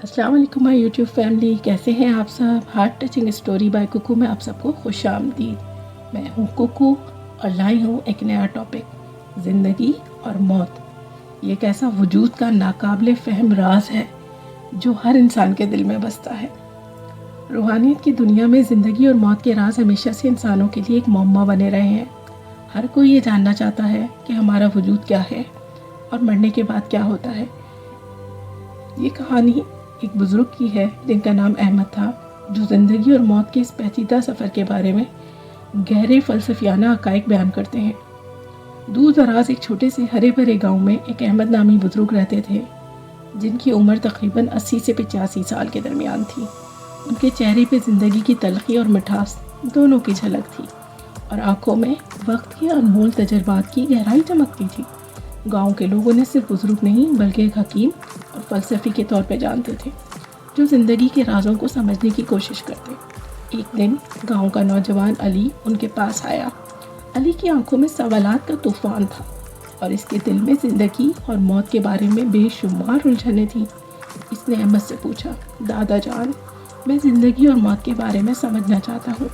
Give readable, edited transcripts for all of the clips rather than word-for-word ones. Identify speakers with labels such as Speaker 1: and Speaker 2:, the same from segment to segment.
Speaker 1: अस्सलाम वालेकुम my YouTube family, कैसे हैं आप सब। Heart touching story by Kuku में आप सबको खुश आमदीद। मैं हूँ कुकू और लाई हूँ एक नया टॉपिक, ज़िंदगी और मौत। ये एक ऐसा वजूद का नाकाबिले फ़हम राज है जो हर इंसान के दिल में बसता है। रूहानियत की दुनिया में ज़िंदगी और मौत के राज हमेशा से इंसानों के लिए एक मुअम्मा बने रहे हैं। हर कोई ये जानना चाहता है कि हमारा वजूद क्या है और मरने के बाद क्या होता है। ये कहानी एक बुज़ुर्ग की है जिनका नाम अहमद था, जो ज़िंदगी और मौत के इस पेचीदा सफ़र के बारे में गहरे फ़लसफ़ियाना हक़ाइक़ बयान करते हैं। दूर दराज एक छोटे से हरे भरे गांव में एक अहमद नामी बुज़ुर्ग रहते थे, जिनकी उम्र तकरीबन 80 से 85 साल के दरमियान थी। उनके चेहरे पे ज़िंदगी की तलख़ी और मिठास दोनों की झलक थी और आँखों में वक्त के अनमोल तजर्बात की गहराई चमकती थी। गांव के लोग उन्हें सिर्फ बुज़ुर्ग नहीं बल्कि एक हकीम और फ़लसफ़ी के तौर पे जानते थे, जो ज़िंदगी के राज़ों को समझने की कोशिश करते। एक दिन गांव का नौजवान अली उनके पास आया। अली की आंखों में सवालात का तूफ़ान था और इसके दिल में ज़िंदगी और मौत के बारे में बेशुमार उलझनें थीं। इसने अहमद से पूछा, दादा जान, मैं ज़िंदगी और मौत के बारे में समझना चाहता हूँ।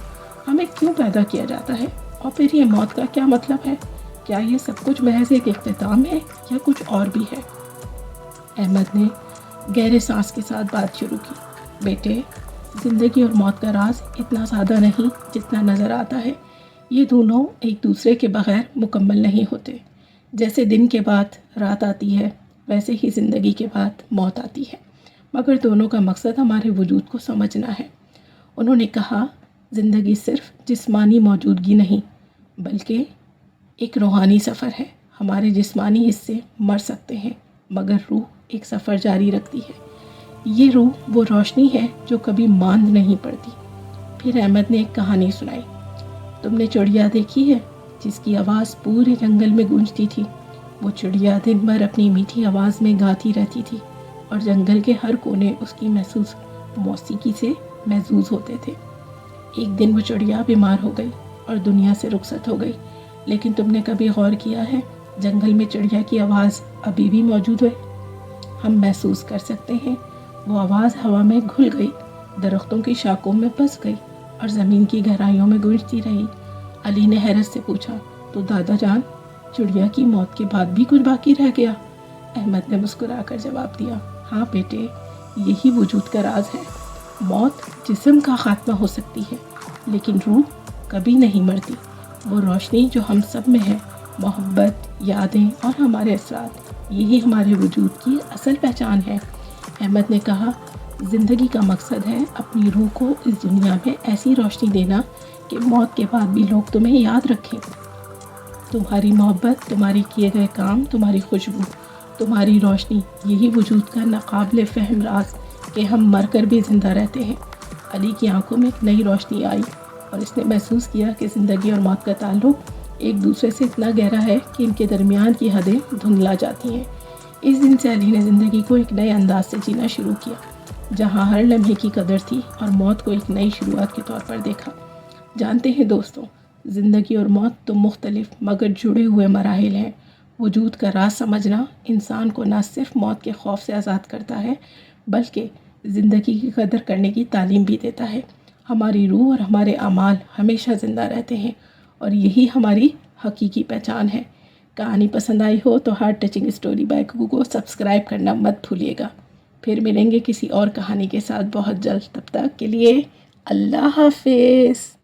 Speaker 1: हमें क्यों पैदा किया जाता है और फिर ये मौत का क्या मतलब है? क्या ये सब कुछ महज एक इख्तिताम है या कुछ और भी है? अहमद ने गहरे सांस के साथ बात शुरू की। बेटे, ज़िंदगी और मौत का राज इतना सादा नहीं जितना नज़र आता है। ये दोनों एक दूसरे के बग़ैर मुकम्मल नहीं होते। जैसे दिन के बाद रात आती है, वैसे ही ज़िंदगी के बाद मौत आती है, मगर दोनों का मकसद हमारे वजूद को समझना है। उन्होंने कहा, ज़िंदगी सिर्फ जिस्मानी मौजूदगी नहीं बल्कि एक रूहानी सफ़र है। हमारे जिस्मानी हिस्से मर सकते हैं, मगर रूह एक सफ़र जारी रखती है। ये रूह वो रोशनी है जो कभी मांद नहीं पड़ती। फिर अहमद ने एक कहानी सुनाई। तुमने चिड़िया देखी है जिसकी आवाज़ पूरे जंगल में गूंजती थी? वो चिड़िया दिन भर अपनी मीठी आवाज़ में गाती रहती थी और जंगल के हर कोने उसकी महसूस मौसीकी से महजूज होते थे। एक दिन वो चिड़िया बीमार हो गई और दुनिया से रुखसत हो गई। लेकिन तुमने कभी गौर किया है, जंगल में चिड़िया की आवाज़ अभी भी मौजूद है। हम महसूस कर सकते हैं वो आवाज़ हवा में घुल गई, दरख्तों की शाखों में बस गई और ज़मीन की गहराइयों में गूंजती रही। अली ने हैरत से पूछा, तो दादा जान, चिड़िया की मौत के बाद भी कुछ बाकी रह गया? अहमद ने मुस्कुराकर जवाब दिया, हाँ बेटे, यही वजूद का राज है। मौत जिस्म का खात्मा हो सकती है, लेकिन रूह कभी नहीं मरती। वो रोशनी जो हम सब में है, मोहब्बत, यादें और हमारे असरात, यही हमारे वजूद की असल पहचान है। अहमद ने कहा, ज़िंदगी का मकसद है अपनी रूह को इस दुनिया में ऐसी रोशनी देना कि मौत के बाद भी लोग तुम्हें याद रखें। तुम्हारी मोहब्बत, तुम्हारे किए गए काम, तुम्हारी खुशबू, तुम्हारी रोशनी, यही वजूद का नाकाबिले फ़हम राज कि हम मरकर भी ज़िंदा रहते हैं। अली की आंखों में एक नई रोशनी आई और इसने महसूस किया कि ज़िंदगी और मौत का ताल्लुक़ एक दूसरे से इतना गहरा है कि इनके दरमियान की हदें धुंधला जाती हैं। इस दिन से अली ने ज़िंदगी को एक नए अंदाज से जीना शुरू किया, जहाँ हर लम्हे की कदर थी और मौत को एक नई शुरुआत के तौर पर देखा। जानते हैं दोस्तों, ज़िंदगी और मौत तो मुख्तलिफ मगर जुड़े हुए मराहिल हैं। वजूद का राज समझना इंसान को न सिर्फ मौत के खौफ से आज़ाद करता है बल्कि ज़िंदगी की कदर करने की तालीम भी देता है। हमारी रूह और हमारे अमाल हमेशा ज़िंदा रहते हैं और यही हमारी हकीकी पहचान है। कहानी पसंद आई हो तो heart touching story by Kuku को सब्सक्राइब करना मत भूलिएगा। फिर मिलेंगे किसी और कहानी के साथ बहुत जल्द। तब तक के लिए अल्लाह हाफिज़।